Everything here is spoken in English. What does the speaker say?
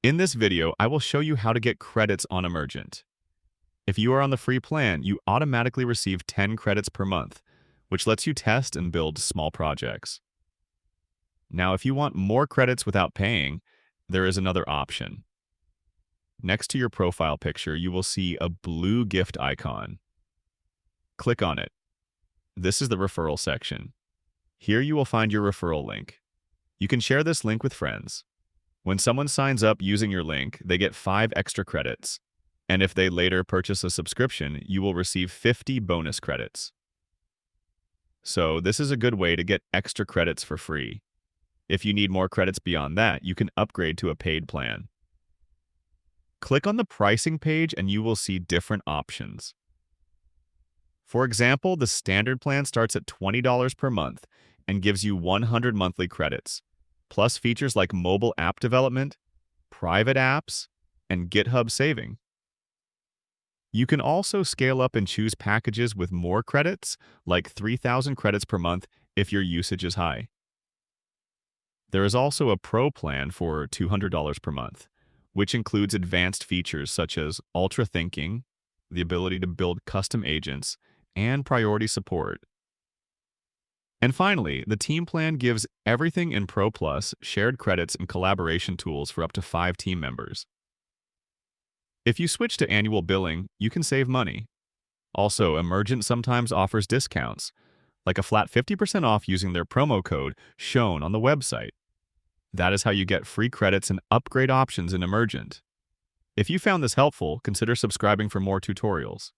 In this video, I will show you how to get credits on Emergent. If you are on the free plan, you automatically receive 10 credits per month, which lets you test and build small projects. Now, if you want more credits without paying, there is another option. Next to your profile picture, you will see a blue gift icon. Click on it. This is the referral section. Here you will find your referral link. You can share this link with friends. When someone signs up using your link, they get 5 extra credits. And if they later purchase a subscription, you will receive 50 bonus credits. So this is a good way to get extra credits for free. If you need more credits beyond that, you can upgrade to a paid plan. Click on the pricing page and you will see different options. For example, the standard plan starts at $20 per month and gives you 100 monthly credits, plus features like mobile app development, private apps, and GitHub saving. You can also scale up and choose packages with more credits, like 3,000 credits per month if your usage is high. There is also a Pro plan for $200 per month, which includes advanced features such as ultra thinking, the ability to build custom agents, and priority support. And finally, the team plan gives everything in Pro Plus, shared credits, and collaboration tools for up to 5 team members. If you switch to annual billing, you can save money. Also, Emergent sometimes offers discounts, like a flat 50% off using their promo code shown on the website. That is how you get free credits and upgrade options in Emergent. If you found this helpful, consider subscribing for more tutorials.